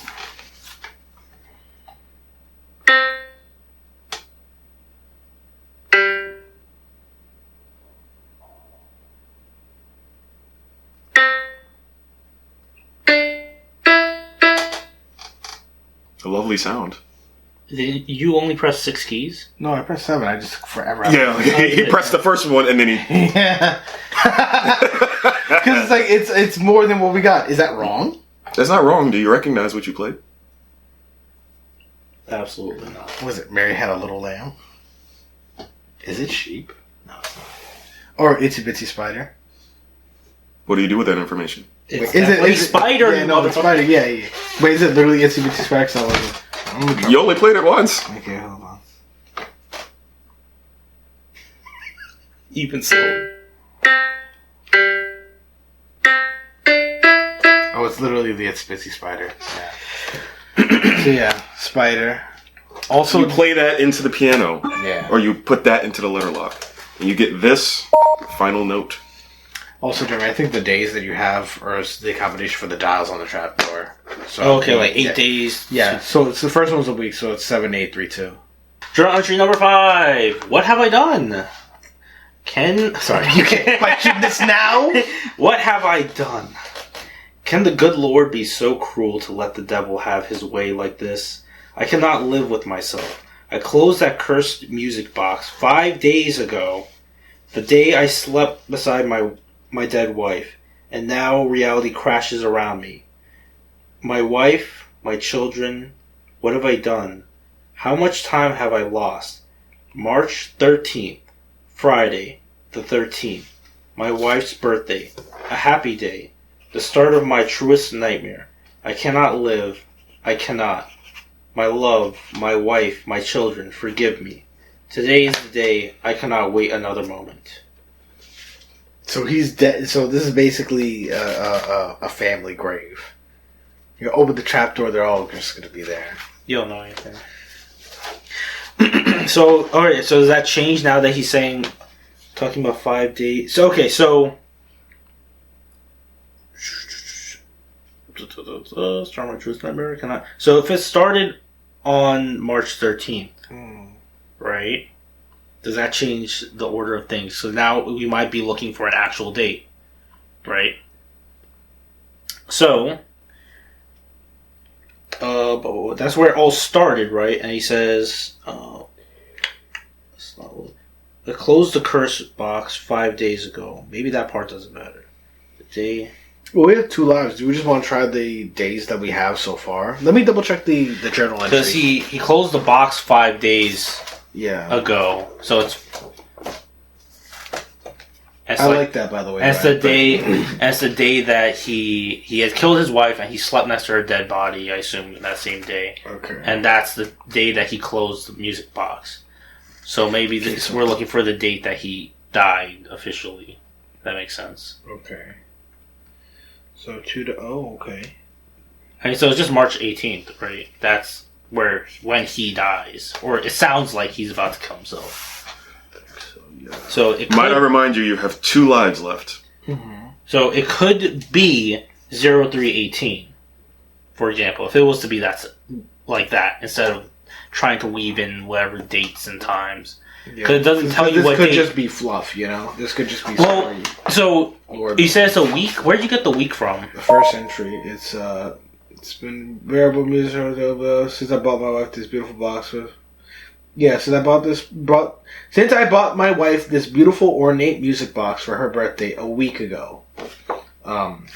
A lovely sound. Did you only press 6 keys? No, I pressed 7. I just took forever. Yeah, he pressed the first one and then he... Yeah. Because it's like, it's more than what we got. Is that wrong? That's not wrong. Do you recognize what you played? Absolutely not. Was it Mary Had a Little Lamb? Is it Sheep? No. Or Itsy Bitsy Spider? What do you do with that information? It's definitely Spider. Yeah, no, the Spider, yeah. Wait, is it literally Itsy Bitsy Spider? 'Cause I wasn't... You only played it once. Okay, hold on. Even so. Oh, it's literally the Itsy Bitsy Spider. Yeah. So yeah, Spider. Also, you play that into the piano. Yeah. Or you put that into the letter lock. And you get this final note. Also, Jeremy, I think the days that you have are the combination for the dials on the trapdoor. So Okay, like 8 days. Yeah, so it's the first one's a week, so it's 7, 8, 3, 2. Journal entry number 5. What have I done? Sorry, you can't question this now? What have I done? Can the good Lord be so cruel to let the devil have his way like this? I cannot live with myself. I closed that cursed music box 5 days ago, the day I slept beside my dead wife, and now reality crashes around me. My wife, my children, what have I done? How much time have I lost? March 13th, Friday, the 13th, my wife's birthday, a happy day, the start of my truest nightmare. I cannot live, I cannot. My love, my wife, my children, forgive me. Today is the day, I cannot wait another moment. So he's dead. So this is basically a family grave. You open the trapdoor, they're all just going to be there. You don't know anything. So, alright, so does that change now that he's saying, talking about 5 days? So, okay, so... Start my truth nightmare, cannot... So if it started on March 13th, right? Does that change the order of things? So now we might be looking for an actual date, right? So, that's where it all started, right? And he says, I closed the curse box 5 days ago. Maybe that part doesn't matter. The day... Well, we have 2 lives. Do we just want to try the days that we have so far? Let me double check the journal entry. Because he closed the box 5 days ago. So it's... I like that, by the way. That's the day. That's the day that he had killed his wife and he slept next to her dead body. I assume that same day. Okay. And that's the day that he closed the music box. So maybe we're looking for the date that he died officially. That makes sense. Okay. So 2 to... Oh, okay. I mean, so it's just March 18th, right? That's when he dies, or it sounds like he's about to kill himself. So it could, might I remind you have 2 lives left. Mm-hmm. So it could be 0318, for example, if it was to be that like that instead of trying to weave in whatever dates and times. Because it doesn't tell you what date. This could date. just be fluff, you know. This could just be. Well, so you said it's a week. Where'd you get the week from? The first entry. It's been bearable music since I bought my wife this beautiful box with. Yeah, since I bought my wife this beautiful ornate music box for her birthday a week ago.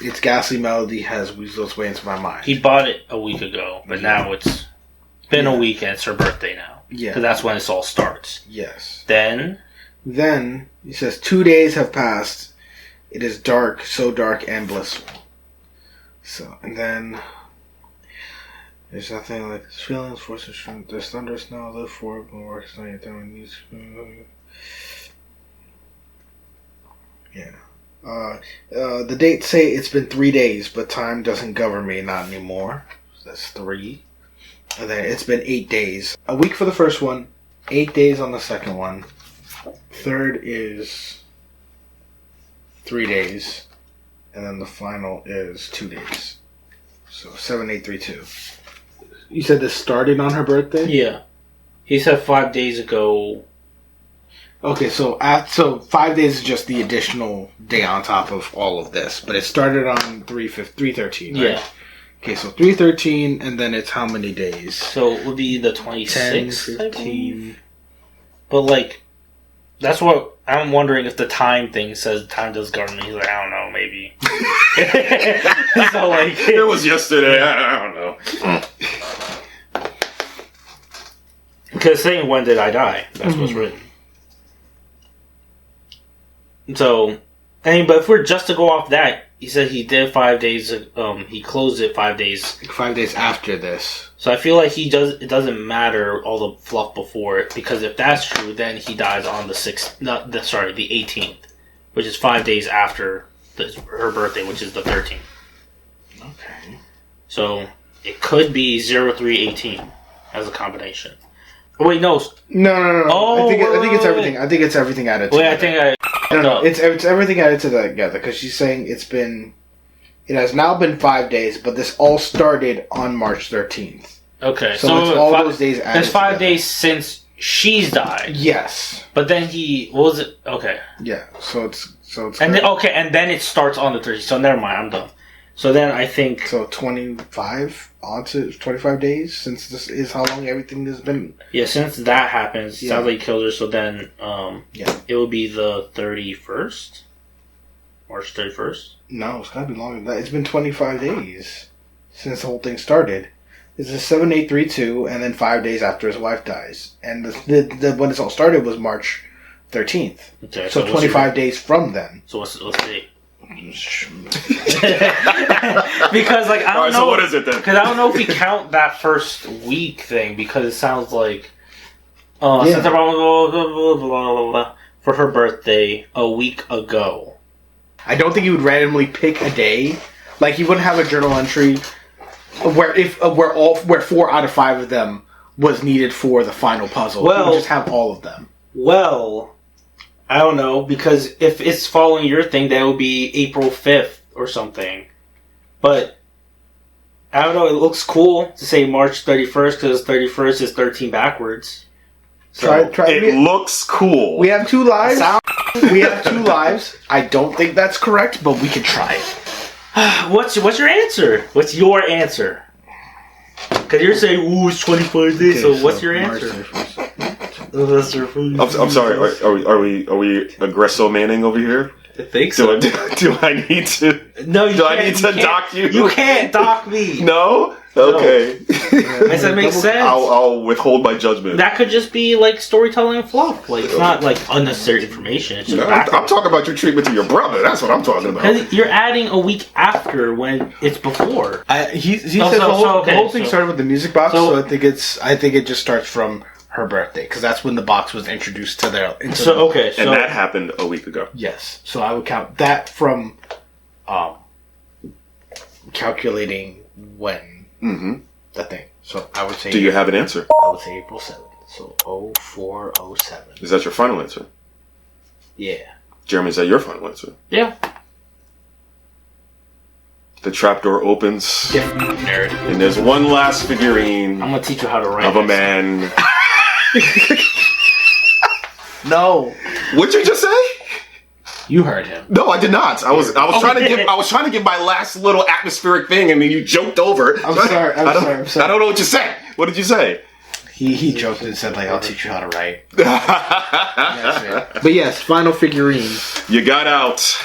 Its ghastly melody has weaseled its way into my mind. He bought it a week ago, but now it's been a week and it's her birthday now. Yeah. Because that's when this all starts. Yes. Then, he says, 2 days have passed. It is dark, so dark and blissful. So, and then... There's nothing like this feeling, force and strength. There's thunder, snow, live for it, more works on your down needs. Yeah. The dates say it's been 3 days, but time doesn't govern me, not anymore. So that's 3. And then it's been 8 days. A week for the first one, 8 days on the second one. Third is 3 days. And then the final is 2 days. So 7, 8, 3, 2. You said this started on her birthday? yeah. He said 5 days ago. Okay, so 5 days is just the additional day on top of all of this, but it started on 3/13, right? Yeah. Okay, so 3/13, and then it's how many days? So it would be the 26th. 10, I 15. believe. But, like, that's what I'm wondering if the time thing says time does govern me. He's like, I don't know, maybe. So, like. It was yesterday. I don't know. Because saying when did I die? That's what's written. So, but if we're just to go off that, he said he did 5 days. He closed it 5 days. 5 days after this. So I feel like it doesn't matter all the fluff before it, because if that's true, then he dies on the 18th, which is 5 days after her birthday, which is the 13th. Okay. So it could be 0318 as a combination. Oh, wait, no. No. Oh, I think it's wait. everything. I think it's everything added together. Wait, I think No, it's everything added together, because she's saying it has now been 5 days, but this all started on March 13th. Okay, So it's all those days added It's 5 together. days since she's died. Yes. But then what was it? Okay. Yeah. So it's And then it starts on the 30th. So never mind, I'm done. So then I think 25 on to 25 days, since this is how long everything has been. yeah, since that happens, Yeah. sadly killed her. So then Yeah. it will be the 31st, March 31st. No, it's gotta be longer than that. It's been 25 days since the whole thing started. It's a 7, 8, 3, 2, and then 5 days after his wife dies. And the when this all started was March 13th. Okay, So 25 days from then. So what's the date? Because like I don't Alright, know. so what is it then? Because I don't know if we count that first week thing, because it sounds like since I blah, blah, blah, blah, blah, for her birthday a week ago. I don't think he would randomly pick a day. Like, he wouldn't have a journal entry where 4 out of 5 of them was needed for the final puzzle. He would just have all of them. Well, I don't know, because if it's following your thing, that would be April 5th or something. But I don't know. It looks cool to say March 31st, because 31st is 13 backwards. So, Try. It looks cool. We have 2 lives. We have 2 lives. I don't think that's correct, but we can try it. What's your answer? What's your answer? Because you're saying, ooh, it's 25 days, so what's your answer? I'm sorry. Are we aggresso manning over here? I think so. Do I need to? No, you Do can't. I need to dock you? You can't dock me. No? Okay. I said makes sense. I'll withhold my judgment. That could just be like storytelling fluff. Like it's not like unnecessary information. It's just No, I'm talking about your treatment to your brother. That's what I'm talking about. because you're adding a week after when it's before. He said so- the whole, okay, the whole thing so- started with the music box, so- so I think it just starts from her birthday because that's when the box was introduced to their. So okay, And that happened a week ago. Yes, so I would count that from calculating when the thing. So I would say. Do you have an answer? I would say April 7th. So 0407. Is that your final answer? Yeah. Jeremy, is that your final answer? yeah. The trapdoor opens, Nerd. and there's one last figurine I'm gonna teach you how to write. of a man. No. What'd you just say? You heard him. No, I did not. I was trying to give my last little atmospheric thing, and then you joked over. I'm sorry. I'm sorry. I don't know what you said. What did you say? He joked and said like, "I'll teach you how to write." That's it. But yes, final figurine. You got out.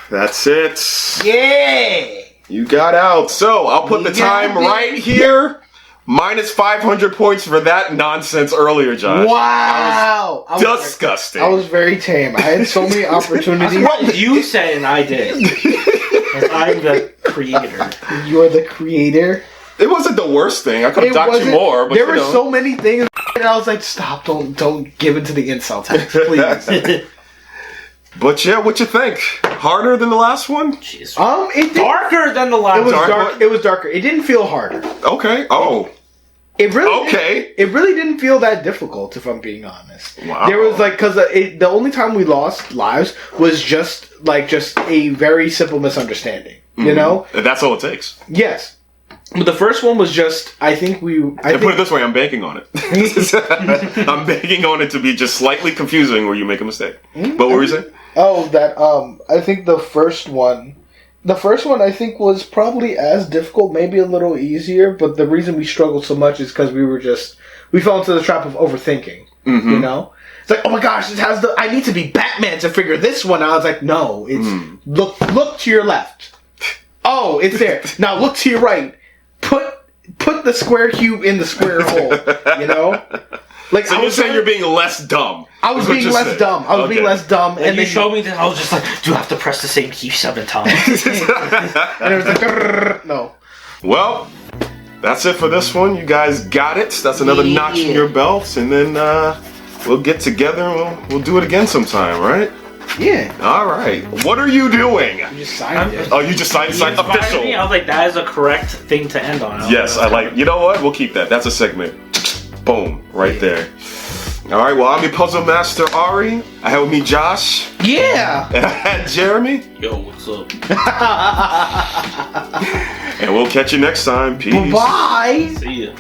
That's it. Yeah. You got out. So I'll put the time right here. Minus 500 points for that nonsense earlier, Josh. Wow. Disgusting. I was very tame. I had so many opportunities. What you said and I did. And I'm the creator. You are the creator. It wasn't the worst thing. I could have docked you more, but there were so many things, and I was like, "Stop! Don't give in to the insult tax, please." But yeah, what you think? Harder than the last one? Jeez. It did, Darker than the last. It was Dark dark. one? It was darker. It didn't feel harder. Okay. Oh. It really. Okay. It really didn't feel that difficult, if I'm being honest. Wow. There was like because the only time we lost lives was just a very simple misunderstanding. You know. And that's all it takes. Yes. But the first one was just, I think Put it this way, I'm banking on it. I'm banking on it to be just slightly confusing where you make a mistake. But what were you saying? Oh, that, I think the first one I think was probably as difficult, maybe a little easier, but the reason we struggled so much is because we fell into the trap of overthinking, you know? It's like, oh my gosh, I need to be Batman to figure this one out. I was like, no, it's, look to your left. Oh, it's there. Now look to your right. Put the square cube in the square hole, you know? Like, So you're saying you're being less dumb. I was being less dumb. I was being less dumb. And you showed me that I was just like, do you have to press the same key 7 times? And it was like, "Grrr." No. Well, that's it for this one. You guys got it. That's another notch in your belts. And then we'll get together and we'll do it again sometime, right? Yeah. All right. What are you doing? You just signed it. Oh, you just signed You inspired official. me. I was like, that is a correct thing to end on. Yes, I like. You know what? We'll keep that. That's a segment. Boom, right there. All right. Well, I'm your puzzle master Ari. I have with me Josh Yeah. and Jeremy, Yo, what's up? and we'll catch you next time. Peace. Bye. See ya.